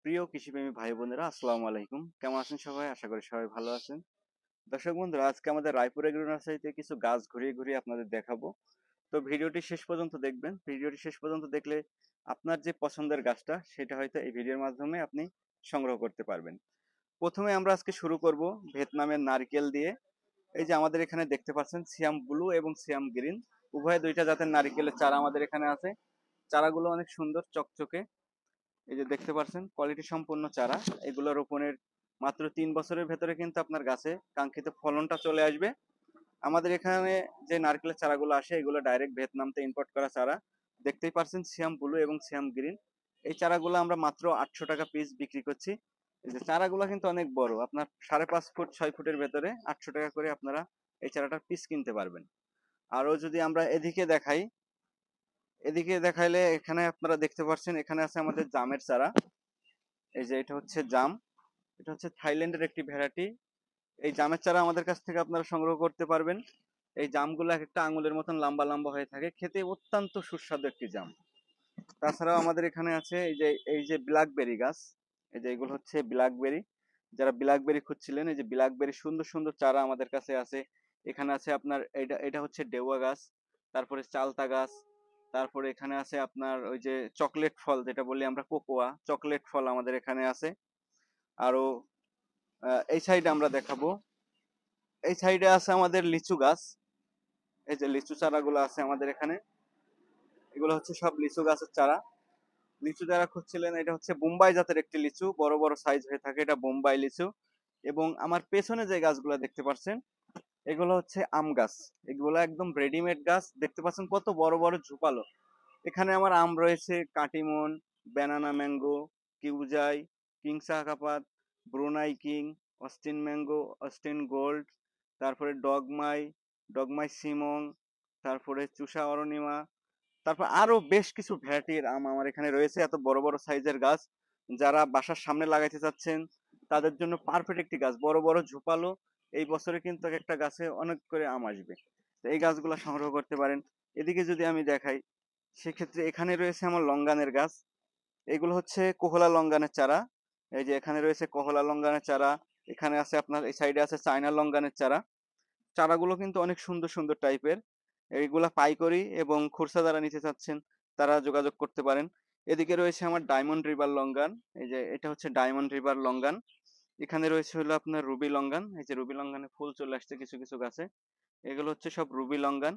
প্রিয় কৃষিপ্রেমী ভাই বোনেরা, আসসালামু আলাইকুম। কেমন আছেন সবাই? আশা করি সবাই ভালো আছেন। দর্শক বন্ধুরা, আজকে আমাদের রায়পুর এগ্রো নার্সারিতে কিছু গাছ ঘুরিয়ে ঘুরিয়ে আপনাদের দেখাবো। তো ভিডিওটি শেষ পর্যন্ত দেখবেন। ভিডিওটি শেষ পর্যন্ত দেখলে আপনার যে পছন্দের গাছটা সেটা হয়তো এই ভিডিওর মাধ্যমে আপনি সংগ্রহ করতে পারবেন। প্রথমে আমরা আজকে শুরু করব ভিয়েতনামের নারকেল দিয়ে। এই যে আমাদের এখানে দেখতে পাচ্ছেন সিয়াম ব্লু এবং সিয়াম গ্রিন, উভয় দুইটা জাতের নারকেলের চারা আমাদের এখানে আছে। চারাগুলো অনেক সুন্দর চকচকে। এই যে দেখতে পাচ্ছেন কোয়ালিটি সম্পন্ন চারা। এগুলো রোপণের মাত্র 3 বছরের ভেতরে কিন্তু আপনার গাছে কাঙ্ক্ষিত ফলনটা চলে আসবে। আমাদের এখানে যে নারকেলের চারাগুলো আসে এগুলো ডাইরেক্ট ভিয়েতনাম থেকে ইম্পোর্ট করা চারা। দেখতেই পাচ্ছেন সিয়াম ব্লু এবং সিয়াম গ্রিন। এই চারাগুলো আমরা মাত্র 800 টাকা পিস বিক্রি করছি। এই যে চারাগুলো কিন্তু অনেক বড়, আপনার 5.5 ফুট 6 ফুটের ভেতরে 800 টাকা করে আপনারা এই চারাটার পিস কিনতে পারবেন। আরো যদি আমরা এদিকে দেখাই, এদিকে দেখাইলে এখানে আপনারা দেখতে পাচ্ছেন এখানে আছে আমাদের জামের চারা। এই যে এটা হচ্ছে জাম, এটা হচ্ছে থাইল্যান্ডের একটি ভ্যারাইটি। এই জামের চারা আমাদের কাছ থেকে আপনারা সংগ্রহ করতে পারবেন। এই জামগুলো এক একটা আঙুলের মতন লম্বা লম্বা হয়ে থাকে, খেতে অত্যন্ত সুস্বাদু একটি জাম। তাছাড়াও আমাদের এখানে আছে এই যে ব্ল্যাকবেরি গাছ। এই যে এগুলো হচ্ছে ব্ল্যাকবেরি। যারা ব্ল্যাকবেরি খুঁজছিলেন, এই যে ব্ল্যাকবেরি সুন্দর সুন্দর চারা আমাদের কাছে আছে। এখানে আছে আপনার এটা এটা হচ্ছে ডেওয়া গাছ, তারপরে চালতা গাছ, তারপরে এখানে আছে আপনার ওই যে চকলেট ফল যেটা বলি আমরা কোকোয়া, চকলেট ফল আমাদের এখানে আছে। আরো এই সাইডে আমরা দেখাবো, এই সাইডে আছে আমাদের লিচু গাছ। এই যে লিচু চারাগুলো আছে আমাদের এখানে, এগুলো হচ্ছে সব লিচু গাছের চারা। লিচু যারা খুঁজছিলেন, এটা হচ্ছে বোম্বাই জাতের একটি লিচু, বড় বড় সাইজ হয়ে থাকে, এটা বোম্বাই লিচু। এবং আমার পেছনে যে গাছগুলো দেখতে পাচ্ছেন এগুলো হচ্ছে আম গাছ। এগুলো একদম রেডিমেড গাছ, দেখতে পাচ্ছেন কত বড় বড় ঝোপালো। এখানে আমার আম রয়েছে কাটিমন, ব্যানানা ম্যাঙ্গো, কিউজাই, কিং শাহকাপাত, Brunei king, Austin mango, Austin gold, তারপরে ডগমাই, ডগমাই সিমং, তারপরে চুষা অরণিমা, তারপর আরো বেশ কিছু ভ্যারাইটির আম আমার এখানে রয়েছে। এত বড় বড় সাইজের গাছ, যারা বাসার সামনে লাগাইতে চাচ্ছেন তাদের জন্য পারফেক্ট একটি গাছ, বড় বড় ঝোপালো। এই বছরে কিন্তু এক একটা গাছে অনেক করে আম আসবে, তো এই গাছগুলো সংগ্রহ করতে পারেন। এদিকে যদি আমি দেখাই, সেক্ষেত্রে এখানে রয়েছে আমার লঙ্গানের গাছ। এগুলো হচ্ছে কোহলা লঙ্গানের চারা। এই যে এখানে রয়েছে কোহলা লঙ্গানের চারা, এখানে আছে আপনার এই সাইডে আছে চায়না লঙ্গানের চারা। চারাগুলো কিন্তু অনেক সুন্দর সুন্দর টাইপের। এইগুলা পাইকারি এবং খুচরা যারা নিতে চাচ্ছেন তারা যোগাযোগ করতে পারেন। এদিকে রয়েছে আমার ডায়মন্ড রিভার লঙ্গান। এই যে এটা হচ্ছে ডায়মন্ড রিভার লঙ্গান। এখানে রয়েছে হলো আপনার রুবি লঙ্গান। এই যে রুবি লঙ্গানে ফুল চলে আসছে কিছু কিছু গাছে, এগুলো হচ্ছে সব রুবি লঙ্গান।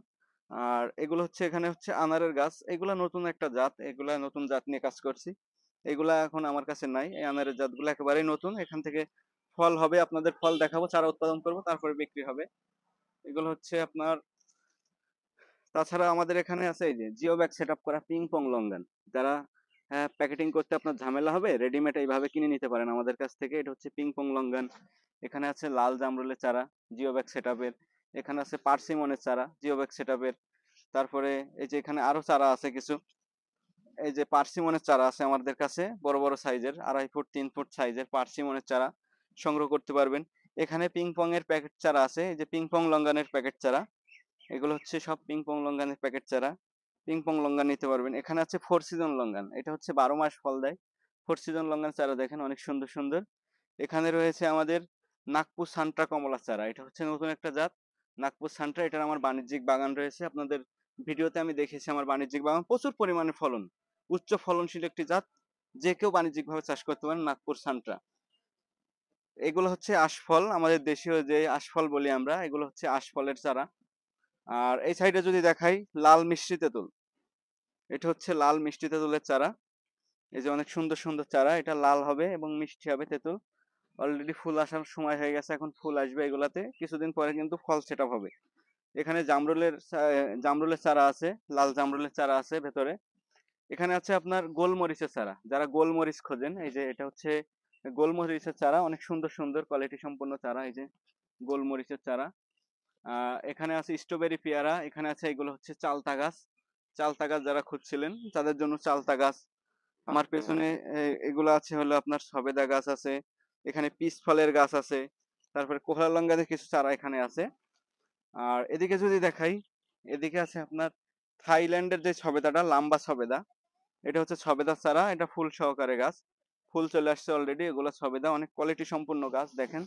আর এগুলো হচ্ছে এখানে হচ্ছে আনারের গাছ, এগুলা নতুন একটা জাত, এগুলা নতুন জাত নিয়ে কাজ করছি। এগুলা এখন আমার কাছে নাই, এই আনারের জাতগুলো একেবারেই নতুন। এখান থেকে ফল হবে, আপনাদের ফল দেখাবো, চারা উৎপাদন করব, তারপরে বিক্রি হবে। এগুলো হচ্ছে আপনার, তাছাড়া আমাদের এখানে আছে এই যে জিও ব্যাগ সেট আপ করা পিং পং লঙ্গান। যারা প্যাকেটিং করতে আপনার ঝামেলা হবে, রেডিমেড এইভাবে কিনে নিতে পারেন আমাদের কাছ থেকে। এটা হচ্ছে পিং পং লঙ্গান। এখানে আছে লাল জামরুলের চারা জিও ব্যাগ সেট আপের। এখানে আছে পার্সিমনের চারা জিও ব্যাগ সেট আপের। তারপরে এই যে এখানে আরো চারা আছে কিছু। এই যে পার্সিমনের চারা আছে আমাদের কাছে, বড় বড় সাইজের 2.5 ফুট 3 ফুট সাইজের পার্সিমনের চারা সংগ্রহ করতে পারবেন। এখানে পিং পং এর প্যাকেট চারা আছে, এই যে পিং পং লঙ্গানের প্যাকেট চারা। এগুলো হচ্ছে সব পিং পং লঙ্গানের প্যাকেট চারা, পিং পং লঙ্গান নিতে পারবেন। এখানে আছে 4 সিজন লঙ্গান, এটা হচ্ছে 12 মাস ফল দেয়। 4 সিজন লঙ্গান চারা দেখেন অনেক সুন্দর সুন্দর। এখানে রয়েছে আমাদের নাগপুর সান্ট্রা কমলা চারা, এটা হচ্ছে নতুন একটা জাত। নাগপুর সান্ট্রা, এটার আমার বাণিজ্যিক বাগান রয়েছে, আপনাদের ভিডিওতে আমি দেখেছি আমার বাণিজ্যিক বাগান, প্রচুর পরিমাণে ফলন, উচ্চ ফলনশীল একটি জাত, যে কেউ বাণিজ্যিক ভাবে চাষ করতে পারেন নাগপুর সান্ট্রা। এগুলো হচ্ছে আশফল, আমাদের দেশীয় যে আশফল বলি আমরা, এগুলো হচ্ছে আশফলের চারা। আর এই সাইডে যদি দেখাই, লাল মিষ্টি তেঁতুল, এটা হচ্ছে লাল মিষ্টি তেঁতুলের চারা। এই যে অনেক সুন্দর সুন্দর চারা, এটা লাল হবে এবং মিষ্টি হবে তেঁতুল। অলরেডি ফুল আসার সময় হয়ে গেছে, এখন ফুল আসবে এগুলাতে, কিছুদিন পরে কিন্তু ফল সেট আপ হবে। এখানে জামরুলের চারা আছে, লাল জামরুলের চারা আছে ভেতরে। এখানে আছে আপনার গোলমরিচের চারা, যারা গোলমরিচ খোঁজেন, এই যে এটা হচ্ছে গোলমরিচের চারা, অনেক সুন্দর সুন্দর কোয়ালিটি সম্পন্ন চারা। এই যে গোলমরিচের চারা। এখানে আছে স্ট্রবেরি পেয়ারা, এখানে আছে এগুলো হচ্ছে চালতা গাছ। চালতা গাছ যারা খুঁজছিলেন তাদের জন্য চালতা গাছ। আমার পেছনে এগুলো আছে হলো আপনার সবেদা গাছ আছে, এখানে পিচ ফলের গাছ আছে, তারপরে কোহলা লঙ্কাদের কিছু চারা এখানে আছে। আর এদিকে যদি দেখাই, এদিকে আছে আপনার থাইল্যান্ডের যে সবেদাটা, লাম্বা সবেদা, এটা হচ্ছে সবেদার চারা, এটা ফুল সহকারে গাছ, ফুল চলে আসছে অলরেডি। এগুলো সবেদা, অনেক কোয়ালিটি সম্পূর্ণ গাছ। দেখেন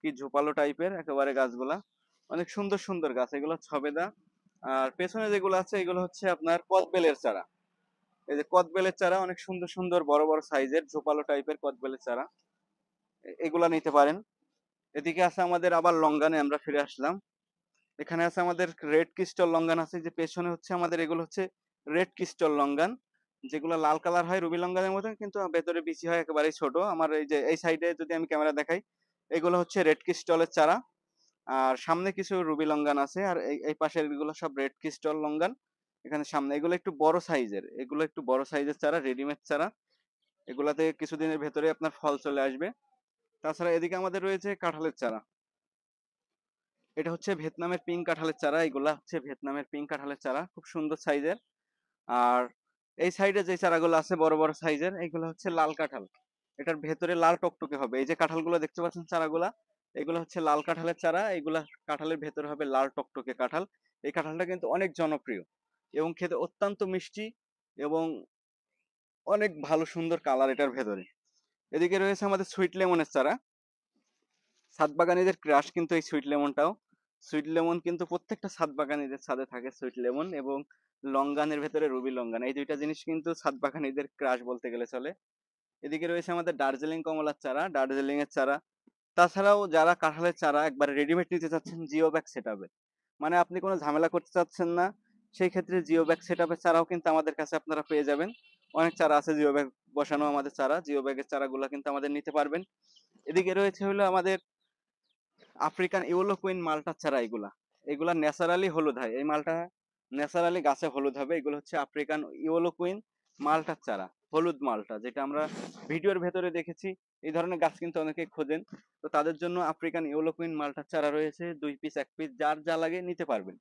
কি ঝোপালো টাইপের একেবারে গাছগুলা, অনেক সুন্দর সুন্দর গাছ এগুলো সবেদা। আর পেছনে যেগুলো আছে এগুলো হচ্ছে আপনার কদবেলের চারা। এই যে কদবেলের চারা, অনেক সুন্দর সুন্দর বড় বড় সাইজের ঝোপালো টাইপের কদবেলের চারা, এগুলা নিতে পারেন। এদিকে আছে আমাদের আবার লঙ্গানে আমরা ফিরে আসলাম। এখানে আছে আমাদের রেড ক্রিস্টাল লঙ্গান আছে, যে পেছনে হচ্ছে আমাদের এগুলো হচ্ছে রেড ক্রিস্টাল লঙ্গান, যেগুলো লাল কালার হয় রুবি লঙ্গানের মতন, কিন্তু ভেতরে বিচি হয় একেবারেই ছোট। আমার এই যে এই সাইডে যদি আমি ক্যামেরা দেখাই, এগুলো হচ্ছে রেড ক্রিস্টালের চারা। আর সামনে কিছু রুবি লঙ্গান আছে, আর এই পাশের এগুলো সব রেড ক্রিস্টাল লঙ্গান। এখানে সামনে এগুলো একটু বড় সাইজের, এগুলো একটু বড় সাইজের চারা, রেডিমেড চারা। এগুলাতে কিছুদিনের ভেতরে আপনার ফল চলে আসবে। তাছাড়া এদিকে আমাদের রয়েছে কাঁঠালের চারা। এটা হচ্ছে ভিয়েতনামের পিঙ্ক কাঁঠালের চারা, এগুলা হচ্ছে ভিয়েতনামের পিঙ্ক কাঁঠালের চারা, খুব সুন্দর সাইজের। আর এই সাইডে যে চারাগুলো আছে বড় বড় সাইজের, এগুলো হচ্ছে লাল কাঁঠাল। এটার ভেতরে লাল টকটকে হবে। এই যে কাঁঠালগুলো দেখতে পাচ্ছেন চারাগুলা, এগুলো হচ্ছে লাল কাঁঠালের চারা। এগুলা কাঁঠালের ভেতরে হবে লাল টকটকে কাঁঠাল। এই কাঁঠালটা কিন্তু অনেক জনপ্রিয় এবং খেতে অত্যন্ত মিষ্টি এবং অনেক ভালো সুন্দর কালার এটার ভেতরে। এদিকে রয়েছে আমাদের সুইট লেমনের চারা। ছাদ বাগানীদের ক্রাশ কিন্তু এই সুইট লেমনটাও। সুইট লেমন কিন্তু প্রত্যেকটা ছাদ বাগানীদের ছাদে থাকে সুইট লেমন, এবং লঙ্গানের ভেতরে রুবি লঙ্গান, এই দুইটা জিনিস কিন্তু ছাদ বাগানীদের ক্রাশ বলতে গেলে চলে। এদিকে রয়েছে আমাদের দার্জিলিং কমলার চারা, দার্জিলিং এর চারা। তাছাড়াও যারা কাঁঠালের চারা একবারে রেডিমেড নিতে চাচ্ছেন জিও ব্যাগ সেটআপে, মানে আপনি কোনো ঝামেলা করতে চাচ্ছেন না, সেই ক্ষেত্রে জিও ব্যাগ সেটআপের চারাও কিন্তু আমাদের কাছে আপনারা পেয়ে যাবেন। অনেক চারা আছে জিও ব্যাগ বসানো, আমাদের চারা জিও ব্যাগের চারাগুলো কিন্তু আমাদের নিতে পারবেন। এদিকে রয়েছে হলো আমাদের আফ্রিকান ইয়েলো কুইন মালটার চারা। এগুলা এগুলা ন্যাচারালি হলুদ হয়, এই মালটা ন্যাচারালি গাছে হলুদ হবে। এগুলো হচ্ছে আফ্রিকান ইয়েলো কুইন মালটার চারা, হলুদ মালটা, যেটা আমরা ভিডিওর ভেতরে দেখেছি। এই ধরনের গাছ কিন্তু অনেকেই খোঁজেন, তো তাদের জন্য আফ্রিকান ইয়েলো কুইন মালটার চারা রয়েছে, 2 পিস 1 পিস যার যা লাগে নিতে পারবেন।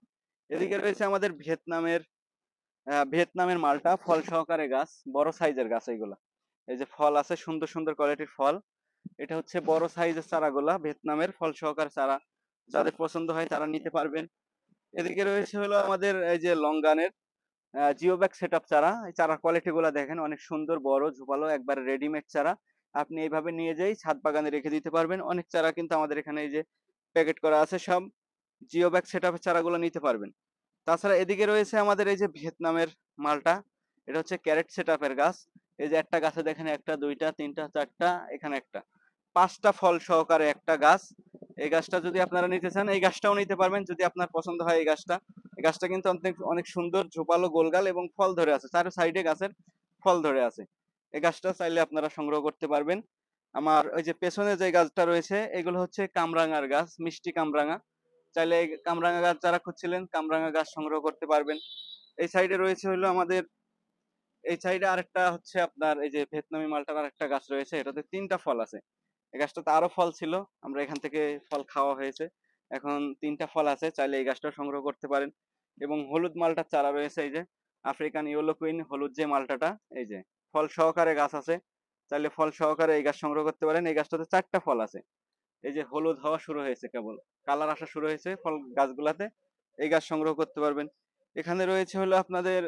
এদিকে রয়েছে আমাদের ভিয়েতনামের মালটা, ফল সহকারে গাছ, বড় সাইজের গাছ এগুলা। এই যে ফল আছে, সুন্দর সুন্দর কোয়ালিটির ফল। এটা হচ্ছে বড় সাইজের চারাগুলা, ভিয়েতনামের ফল সহকারে চারা, যাদের পছন্দ হয় তারা নিতে পারবেন। এদিকে রয়েছে হলো আমাদের এই যে লঙ্গানের জিও ব্যাগ সেটআপ চারা। এই চারার কোয়ালিটি গুলা দেখেন, অনেক সুন্দর বড় ঝোপালো, একবার রেডিমেড চারা। আপনি এইভাবে নিয়ে যাই ছাদ বাগানে রেখে দিতে পারবেন। অনেক চারা কিন্তু আমাদের এখানে এই যে প্যাকেট করা আছে, সব জিও ব্যাগ সেটআপের চারাগুলো নিতে পারবেন। তাছাড়া এদিকে রয়েছে আমাদের এই যে ভিয়েতনামের মালটা, এটা হচ্ছে ক্যারেট সেটআপের গাছ। এই যে একটা গাছে দেখেন, একটা দুইটা তিনটা চারটা, এখানে একটা 5টা ফল সহকারে একটা গাছ। এই গাছটা যদি আপনারা নিতে চান, এই গাছটাও নিতে পারবেন যদি আপনার পছন্দ হয়। এই গাছটা, এই গাছটা কিন্তু অনেক অনেক সুন্দর ঝোপালো গোলগাল এবং ফল ধরে আছে, চার সাইডে গাছের ফল ধরে আছে। এই গাছটা চাইলে আপনারা সংগ্রহ করতে পারবেন। আমার ওই যে পেছনে যে গাছটা রয়েছে, এগুলো হচ্ছে কামরাঙার গাছ, মিষ্টি কামরাঙা। চাইলে এই কামরাঙা গাছ যারা খুঁজছিলেন, কামরাঙা গাছ সংগ্রহ করতে পারবেন। এই সাইডে রয়েছে হলো আমাদের, এই সাইডে আরেকটা হচ্ছে আপনার এই যে ভিয়েতনামি মালটার আরেকটা গাছ রয়েছে, এটাতে 3টা ফল আছে। এই গাছটাতে আরো ফল ছিল, আমরা এখান থেকে ফল খাওয়া হয়েছে। এখন 3টা ফল আছে, চাইলে এই গাছটা সংগ্রহ করতে পারেন। এবং হলুদ মালটার চারা রয়েছে, এই যে আফ্রিকান ইয়েলো কুইন হলুদ যে মালটাটা, এই যে ফল সহকারে গাছ আছে, চাইলে ফল সহকারে এই গাছ সংগ্রহ করতে পারেন। এই গাছটাতে 4টা ফল আছে। এই যে হলুদ হওয়া শুরু হয়েছে, কেবল কালার আসা শুরু হয়েছে ফল গাছগুলাতে, এই গাছ সংগ্রহ করতে পারবেন। এখানে রয়েছে হলো আপনাদের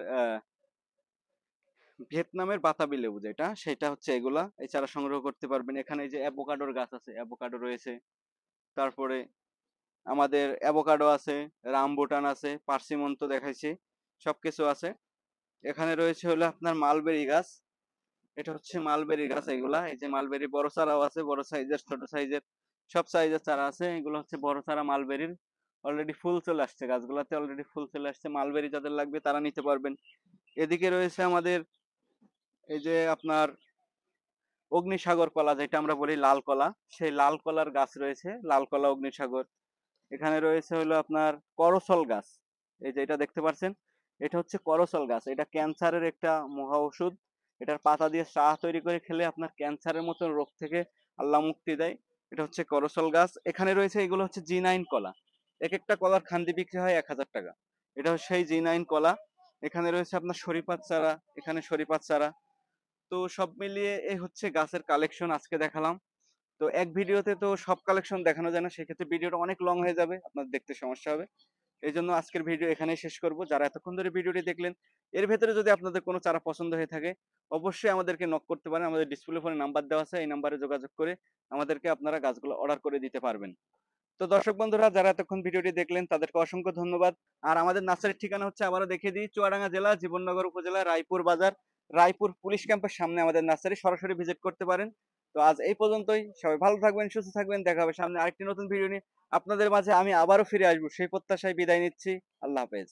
ভিয়েতনামের বাতাবি লেবু, যেটা সেটা হচ্ছে এগুলা, এই চারা সংগ্রহ করতে পারবেন। এখানে এই যে অ্যাভোকাডোর গাছ আছে, অ্যাভোকাডো রয়েছে। তারপরে আমাদের অ্যাভোকাডো আছে, রামবুটান আছে, পার্সিমন তো দেখাইছি, সবকিছু আছে। এখানে রয়েছে হলো আপনার মালবেরি গাছ, এটা হচ্ছে মালবেরি গাছ। এগুলা এই যে মালবেরি বড় চারাও আছে, বড় সাইজের ছোট সাইজের সব সাইজের চারা আছে। এগুলো হচ্ছে বড় চারা মালবেরির, অলরেডি ফুল চলে আসছে গাছগুলাতে, অলরেডি ফুল চলে আসছে। মালবেরি যাদের লাগবে তারা নিতে পারবেন। এদিকে রয়েছে আমাদের এই যে আপনার অগ্নিসাগর কলা, যেটা আমরা বলি লাল কলা, সেই লাল কলার গাছ রয়েছে, লাল কলা অগ্নিসাগর। এখানে রয়েছে হলো আপনার করসল গাছ, এই যে এটা দেখতে পাচ্ছেন, এটা হচ্ছে করসল গাছ। এটা ক্যান্সারের একটা মহা ওষুধ। এটার পাতা দিয়ে চা তৈরি করে খেলে আপনার ক্যান্সারের মতো রোগ থেকে আল্লাহ মুক্তি দেয়। এটা হচ্ছে করসল গাছ। এখানে রয়েছে এগুলো হচ্ছে জি9 কলা, এক একটা কলার খান্দি বিক্রি হয় 1000 টাকা। এটা হচ্ছে সেই জি9 কলা। এখানে রয়েছে আপনার শরীফাত চারা, এখানে শরীফাত চারা। তো সব মিলিয়ে এই হচ্ছে গাছের কালেকশন আজকে দেখালাম। তো এক ভিডিওতে তো সব কালেকশন দেখানো যায় না, সেক্ষেত্রে ভিডিওটা অনেক লং হয়ে যাবে, আপনার দেখতে সমস্যা হবে। এই জন্য আজকের ভিডিও এখানেই শেষ করব। যারা এতক্ষণ ধরে ভিডিওটি দেখলেন, এর ভেতরে যদি আপনাদের কোনো চারা পছন্দ হয়ে থাকে, অবশ্যই আমাদেরকে নক করতে পারেন। আমাদের ডিসপ্লে ফোনে নাম্বার দেওয়া আছে, এই নাম্বারে যোগাযোগ করে আমাদেরকে আপনারা গাছগুলো অর্ডার করে দিতে পারবেন। তো দর্শক বন্ধুরা, যারা এতক্ষণ ভিডিওটি দেখলেন তাদেরকে অসংখ্য ধন্যবাদ। আর আমাদের নার্সারির ঠিকানা হচ্ছে, আবারও দেখিয়ে দিই, চুয়াডাঙ্গা জেলা, জীবননগর উপজেলা, রায়পুর বাজার, রায়পুর পুলিশ ক্যাম্পের সামনে আমাদের নার্সারি। সরাসরি ভিজিট করতে পারেন। তো আজ এই পর্যন্তই। সবাই ভালো থাকবেন, সুস্থ থাকবেন। দেখা হবে সামনে আরেকটি নতুন ভিডিও নিয়ে। আপনাদের মাঝে আমি আবারও ফিরে আসবো সেই প্রত্যাশায় বিদায় নিচ্ছি। আল্লাহ হাফেজ।